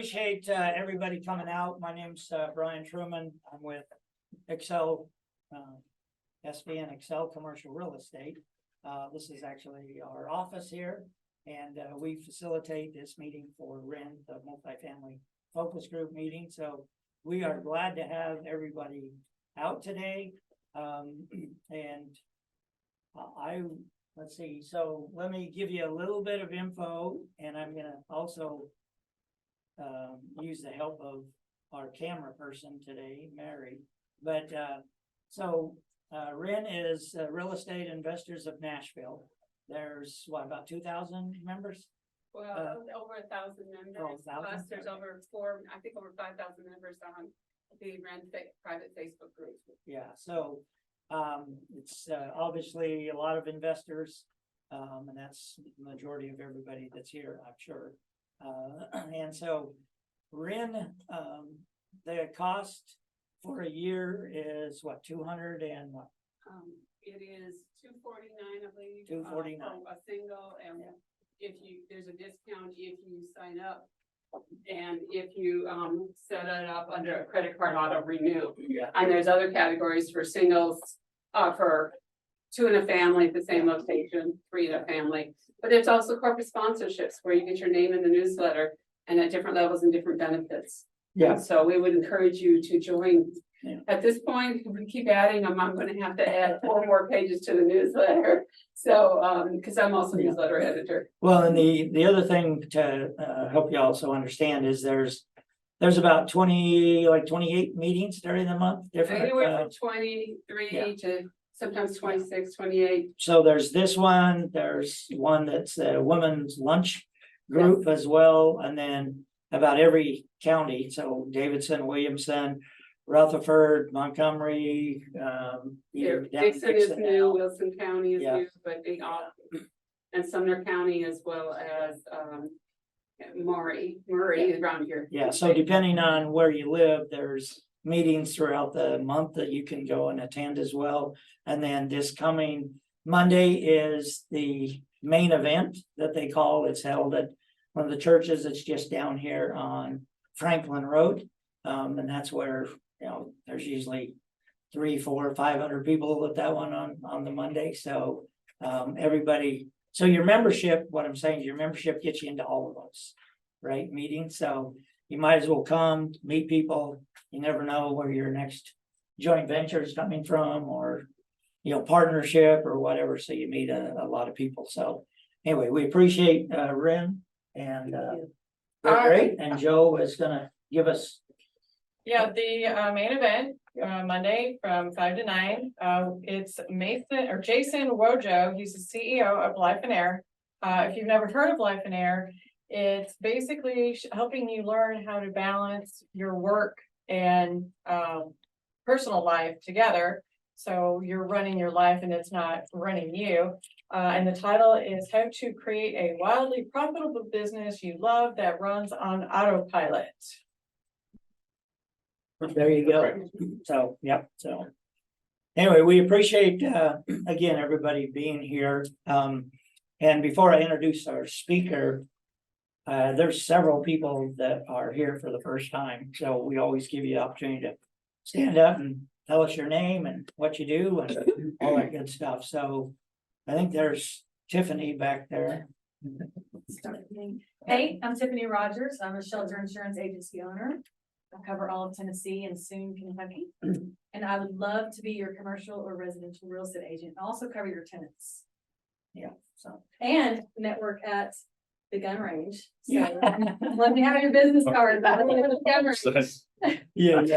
appreciate everybody coming out. My name's Brian Truman. I'm with Excel, SV and Excel Commercial Real Estate. This is actually our office here, and we facilitate this meeting for REIN, the Multifamily Focus Group meeting. So we are glad to have everybody out today. Let's see. So let me give you a little bit of info, and I'm gonna also use the help of our camera person today, Mary. But REIN is Real Estate Investors of Nashville. There's what, about 2,000 members? Well, over 1,000 members. Oh, 1,000? Plus there's over 5,000 members on the REIN private Facebook group. Yeah, so it's obviously a lot of investors, and that's the majority of everybody that's here, I'm sure. And so REIN, the cost for a year is what, 200 and what? It is $249, I believe. $249. For a single, and there's a discount if you sign up, and if you set it up under a credit card auto renew. Yeah. And there's other categories for singles, for 2 in a family at the same location, 3 in a family. But there's also corporate sponsorships where you get your name in the newsletter and at different levels and different benefits. Yeah. So we would encourage you to join. Yeah. At this point, if we keep adding them, I'm going to have to add 4 more pages to the newsletter. So, because I'm also a newsletter editor. Well, and the other thing to help you also understand is there's about 28 meetings during the month. Different. Anywhere from 23 to sometimes 26, 28. So there's this one. There's one that's a women's lunch group as well, and then about every county. So Davidson, Williamson, Rutherford, Montgomery, Dixon is new, Wilson County is Yeah. new, but they all, and Sumner County as well as Murray is around here. Yeah, so depending on where you live, there's meetings throughout the month that you can go and attend as well. And then this coming Monday is the main event that they call. It's held at one of the churches. It's just down here on Franklin Road. And that's where, there's usually 300, 400, 500 people at that one on the Monday. So everybody, so your membership, what I'm saying is your membership gets you into all of those, right, meetings. So you might as well come, meet people. You never know where your next joint venture is coming from, or partnership or whatever. So you meet a lot of people. So anyway, we appreciate REIN, and they're great. And Joe is gonna give us the main event Monday from 5 to 9. It's Jason Wojo. He's the CEO of Life and Air. If you've never heard of Life and Air, it's basically helping you learn how to balance your work and personal life together. So you're running your life and it's not running you. And the title is How to Create a Wildly Profitable Business You Love That Runs on Autopilot. There you go. So, yep. So anyway, we appreciate, again, everybody being here. And before I introduce our speaker, there's several people that are here for the first time. So we always give you the opportunity to stand up and tell us your name and what you do and all that good stuff. So I think there's Tiffany back there. Hey, I'm Tiffany Rogers. I'm a shelter insurance agency owner. I cover all of Tennessee and soon Kentucky. And I would love to be your commercial or residential real estate agent. I also cover your tenants. Yeah. So and network at the gun range. So yeah. let me have your business card. Yeah.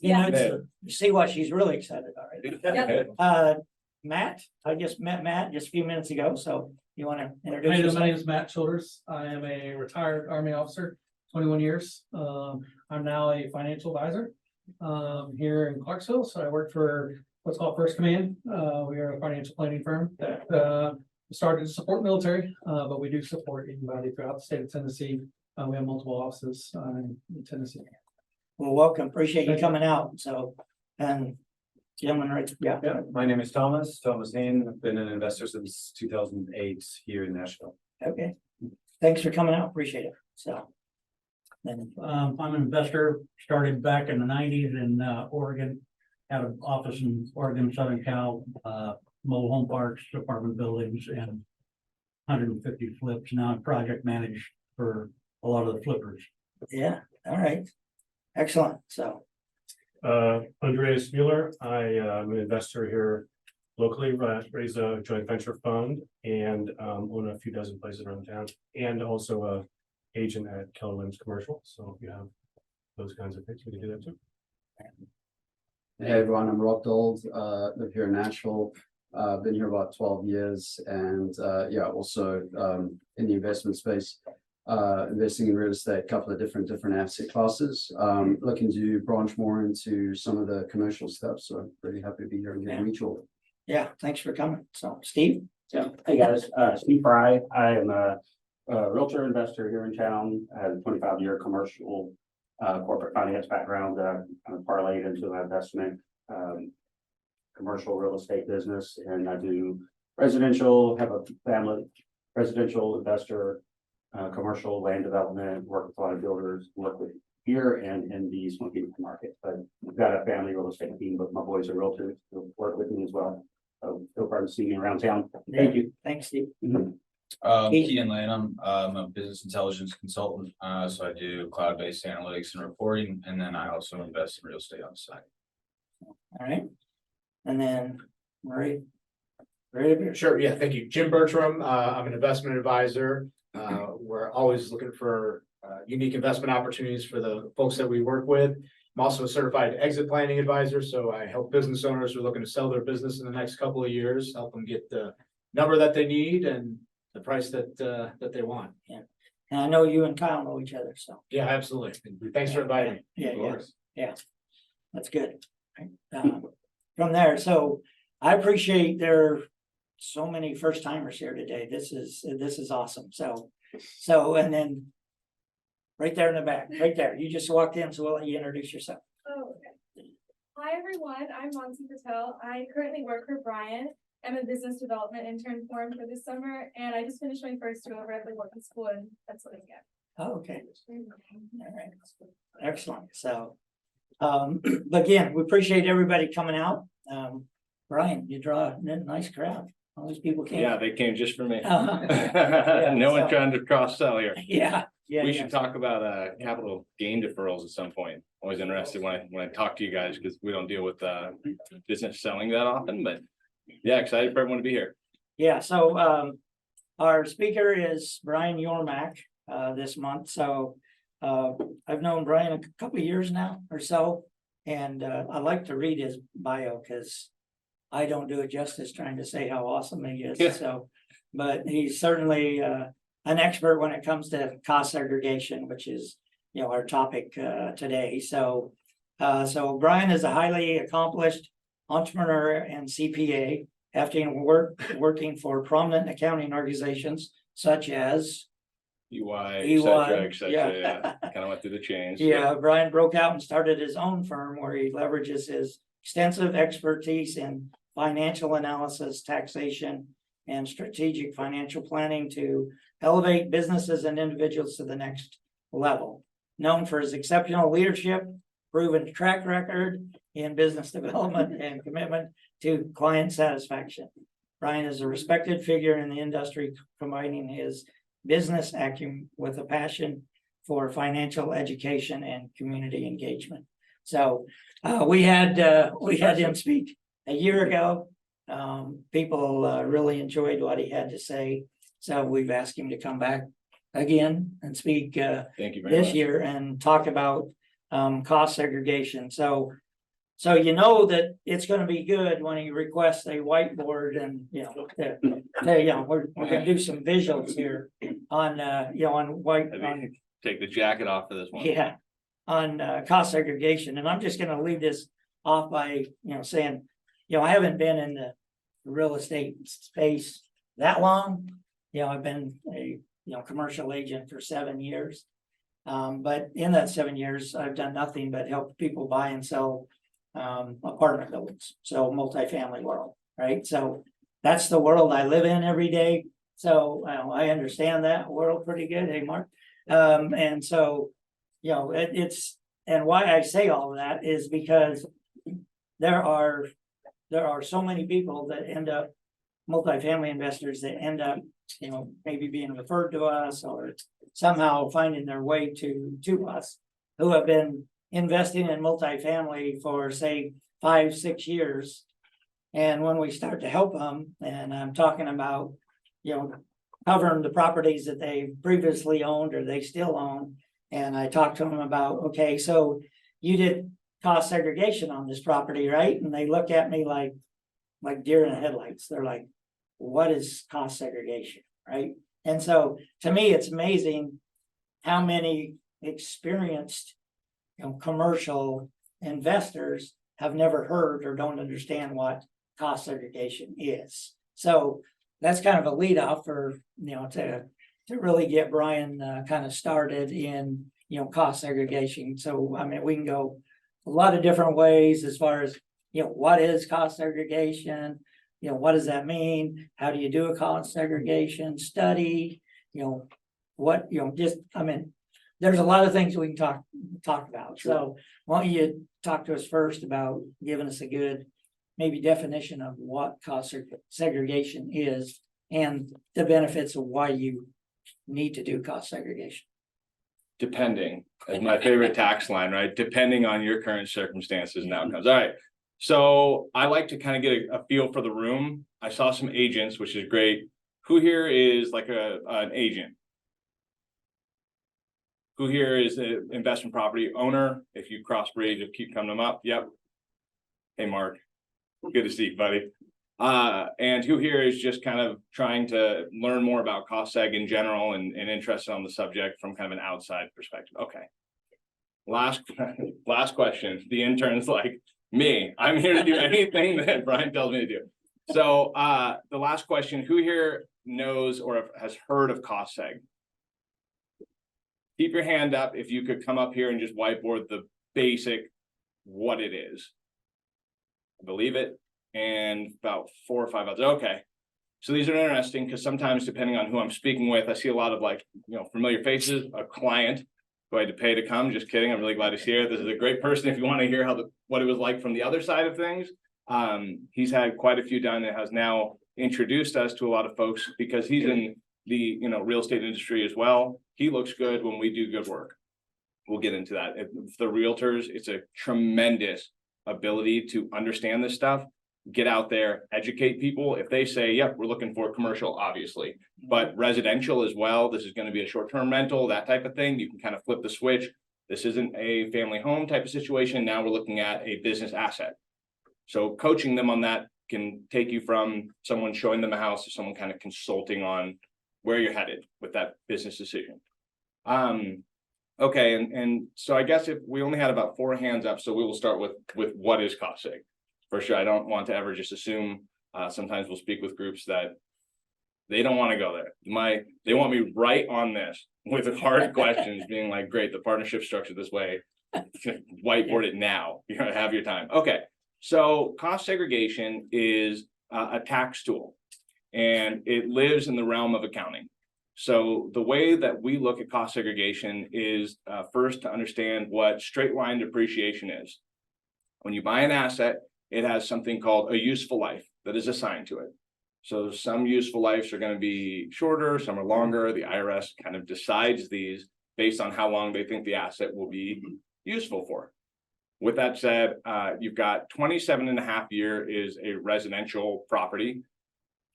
You see what she's really excited about, right? Matt, I just met Matt just a few minutes ago. So you want to introduce yourself? My name is Matt Childers. I am a retired Army officer, 21 years. I'm now a financial advisor here in Clarksville. So I work for what's called First Command. We are a financial planning firm that started to support military, but we do support anybody throughout the state of Tennessee. We have multiple offices in Tennessee. Well, welcome. Appreciate you coming out. So, and gentlemen, right? Yeah. Yeah, my name is Thomas Hain. I've been an investor since 2008 here in Nashville. Okay. Thanks for coming out. Appreciate it. So, Then, I'm an investor, started back in the nineties in Oregon. Had an office in Oregon, Southern Cal, mobile home parks, apartment buildings, and 150 flips. Now I project manage for a lot of the flippers. yeah, all right. Excellent, so, Andreas Mueller, I am an investor here locally, raise a joint venture fund and own a few dozen places around town. And also a agent at Keller Williams Commercial, so if you have those kinds of things, we can do that too. Hey everyone, I'm Rob Dold, live here in Nashville, been here about 12 years and yeah, also in the investment space, investing in real estate, a couple of different asset classes, looking to branch more into some of the commercial stuff, so really happy to be here and get to meet you all. yeah, thanks for coming. So, Steve? Yeah, hey guys, Steve Fry, I am a realtor investor here in town. I have a 25-year commercial corporate finance background that I kind of parlayed into my investment commercial real estate business, and I do residential, have a family residential investor, commercial land development, work with a lot of builders, work with here and in the smoking market. But we've got a family real estate team, but my boys are realtors, who work with me as well. So feel free to see me around town. Thank you. Thanks, Steve. Keith. Keaton Lanham, I'm a business intelligence consultant, so I do cloud-based analytics and reporting, and then I also invest in real estate on the side. All right. And then, Murray. Ready? Sure, yeah, thank you. Jim Bertram, I'm an investment advisor. We're always looking for unique investment opportunities for the folks that we work with. I'm also a certified exit planning advisor, so I help business owners who are looking to sell their business in the next couple of years, help them get the number that they need and the price that they want. And I know you and Kyle know each other, so. Yeah, absolutely. Thanks for inviting me. Yeah, that's good. From there, so I appreciate there are so many first timers here today. This is awesome. So, and then right there in the back, right there, you just walked in, so we'll let you introduce yourself. Oh, okay. Hi, everyone. I'm Monty Patel. I currently work for Brian. I'm a business development intern for him for this summer, and I just finished my first year over at the working school in Pennsylvania. Oh, okay. All right. Excellent. So, again, we appreciate everybody coming out. Brian, you draw a nice crowd. All these people came. Yeah, they came just for me. Yeah, No one so- trying to cross sell here. Yeah, yeah. We yeah. should talk about capital gain deferrals at some point. Always interested when I talk to you guys, because we don't deal with business selling that often, but yeah, excited for everyone to be here. Yeah, so our speaker is Brian Yormack this month. So I've known Brian a couple of years now or so, and I like to read his bio because I don't do it justice trying to say how awesome he is. Yeah. So, but he's certainly an expert when it comes to cost segregation, which is, you know, our topic today. So Brian is a highly accomplished entrepreneur and CPA, after working for prominent accounting organizations such as EY, et cetera, yeah. yeah. Kind of went through the chains. Yeah, Brian broke out and started his own firm where he leverages his extensive expertise in financial analysis, taxation, and strategic financial planning to elevate businesses and individuals to the next level. Known for his exceptional leadership, proven track record in business development, and commitment to client satisfaction. Brian is a respected figure in the industry, combining his business acumen with a passion for financial education and community engagement. So we had him speak a year ago. People really enjoyed what he had to say. So we've asked him to come back again and speak Thank you very this much. year and talk about cost segregation. So you know that it's gonna be good when he requests a whiteboard and, you know, we're gonna do some visuals here on, on white, on, Take the jacket off for this one. yeah, on cost segregation. And I'm just gonna leave this off by, saying, I haven't been in the real estate space that long. I've been a, commercial agent for 7 years. But in that 7 years, I've done nothing but help people buy and sell apartment buildings, so multifamily world, right? So that's the world I live in every day. So I understand that world pretty good. Hey, Mark. And so, you know, it's, and why I say all of that is because there are so many people that end up, multifamily investors that end up, you know, maybe being referred to us or somehow finding their way to us, who have been investing in multifamily for, say, 5-6 years. And when we start to help them, and I'm talking about, you know, covering the properties that they previously owned or they still own. And I talked to them about, okay, so you did cost segregation on this property, right? And they look at me like deer in the headlights. They're like, what is cost segregation, right? And so to me, it's amazing how many experienced, you know, commercial investors have never heard or don't understand what cost segregation is. So that's kind of a lead off for, you know, to really get Brian kind of started in, you know, cost segregation. So, I mean, we can go a lot of different ways as far as, you know, what is cost segregation? You know, what does that mean? How do you do a cost segregation study? You know, what, you know, just, I mean, there's a lot of things we can talk about. So why don't you talk to us first about giving us a good maybe definition of what cost segregation is and the benefits of why you need to do cost segregation. Depending, is my favorite tax line, right? Depending on your current circumstances and outcomes. All right. So I like to kind of get a feel for the room. I saw some agents, which is great. Who here is like an agent? Who here is an investment property owner? If you cross breed, just keep coming them up. Yep. Hey, Mark. Good to see you, buddy. And who here is just kind of trying to learn more about cost seg in general and interested on the subject from kind of an outside perspective. Okay. Last question. The intern's like, me, I'm here to do anything that Brian tells me to do. So the last question, who here knows or has heard of cost seg? Keep your hand up if you could come up here and just whiteboard the basic what it is. I believe it. And about 4 or 5 others. Okay. So these are interesting because sometimes depending on who I'm speaking with, I see a lot of like, you know, familiar faces, a client who I had to pay to come. Just kidding. I'm really glad to see her. This is a great person if you want to hear how what it was like from the other side of things. He's had quite a few done and has now introduced us to a lot of folks because he's in the, you know, real estate industry as well. He looks good when we do good work. We'll get into that. If the realtors, it's a tremendous ability to understand this stuff. Get out there, educate people. If they say, yep, we're looking for commercial, obviously, but residential as well. This is going to be a short-term rental, that type of thing. You can kind of flip the switch. This isn't a family home type of situation. Now we're looking at a business asset. So coaching them on that can take you from someone showing them a house to someone kind of consulting on where you're headed with that business decision. Okay, and so I guess if we only had about 4 hands up, so we will start with what is cost seg. For sure, I don't want to ever just assume. Sometimes we'll speak with groups that they don't want to go there. They want me right on this with hard questions, being like, great, the partnership structured this way. Whiteboard it now. You know, have your time. Okay, so cost segregation is a tax tool, and it lives in the realm of accounting. So the way that we look at cost segregation is first to understand what straight line depreciation is. When you buy an asset, it has something called a useful life that is assigned to it. So some useful lives are going to be shorter, some are longer. The IRS kind of decides these based on how long they think the asset will be useful for. With that said, you've got 27.5 year is a residential property.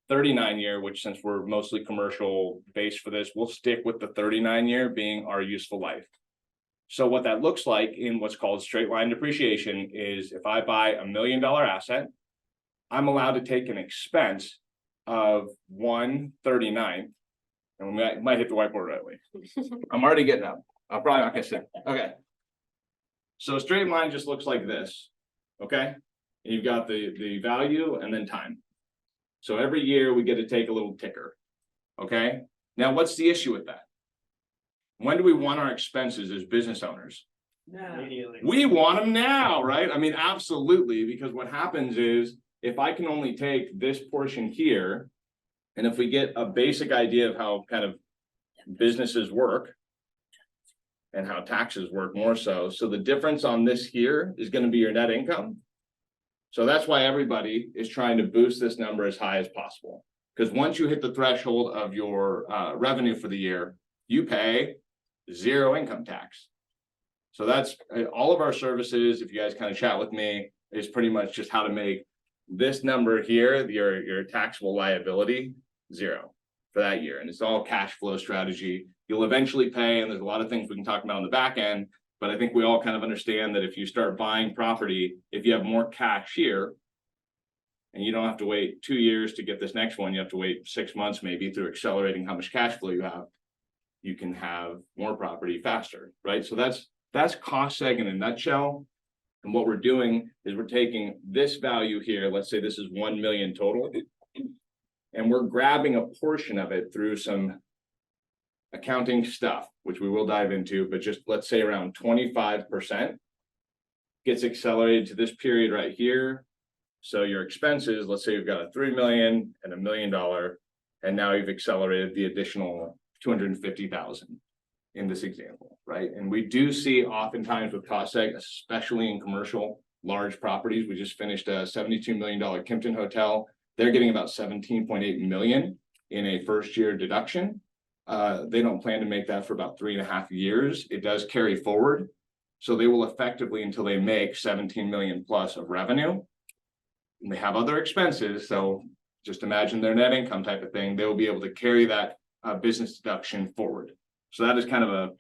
39 year, which since we're mostly commercial based for this, we'll stick with the 39 year being our useful life. So what that looks like in what's called straight line depreciation is if I buy $1 million asset, I'm allowed to take an expense of 1/39, and we might hit the whiteboard right away. I'm already getting up. I'm probably not gonna sit. Okay. So straight line just looks like this. Okay. You've got the value and then time. So every year we get to take a little ticker. Okay. Now what's the issue with that? When do we want our expenses as business owners? We want them now, right? I mean, absolutely, because what happens is if I can only take this portion here, and if we get a basic idea of how kind of businesses work, and how taxes work more so. So the difference on this here is gonna be your net income. So that's why everybody is trying to boost this number as high as possible. Because once you hit the threshold of your revenue for the year, you pay 0 income tax. So that's all of our services, if you guys kind of chat with me, is pretty much just how to make this number here, your taxable liability, 0 for that year. And it's all cash flow strategy. You'll eventually pay, and there's a lot of things we can talk about on the back end, but I think we all kind of understand that if you start buying property, if you have more cash here, and you don't have to wait 2 years to get this next one, you have to wait 6 months maybe through accelerating how much cash flow you have. You can have more property faster, right? So that's cost seg in a nutshell. And what we're doing is we're taking this value here, let's say this is 1 million total. And we're grabbing a portion of it through some accounting stuff, which we will dive into, but just let's say around 25% gets accelerated to this period right here. So your expenses, let's say you've got a 3 million and $1 million, and now you've accelerated the additional 250,000 in this example, right? And we do see oftentimes with cost seg, especially in commercial large properties. We just finished a $72 million Kimpton hotel. They're getting about 17.8 million in a first year deduction. They don't plan to make that for about 3.5 years. It does carry forward. So they will effectively, until they make 17 million plus of revenue, and they have other expenses. So just imagine their net income type of thing. They will be able to carry that business deduction forward. So that is kind of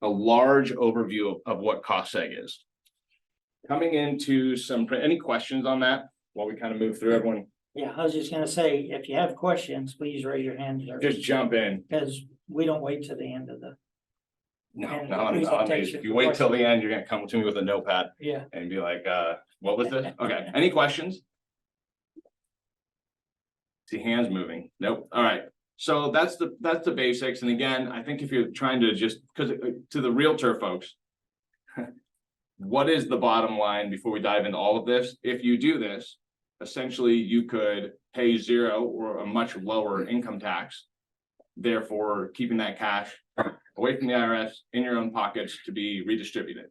a large overview of what cost seg is. Coming into any questions on that while we kind of move through everyone? Yeah, I was just gonna say, if you have questions, please raise your hand. Just jump in. Because we don't wait till the end of the, No, And no, no. presentation If you for wait till questions. the end, you're gonna come to me with a notepad yeah. and be like, what was this? Okay, any questions? See hands moving. Nope. All right. So that's the basics. And again, I think if you're trying to just, because to the realtor folks, what is the bottom line before we dive into all of this? If you do this, essentially you could pay 0 or a much lower income tax, therefore keeping that cash away from the IRS in your own pockets to be redistributed.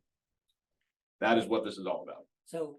That is what this is all about. So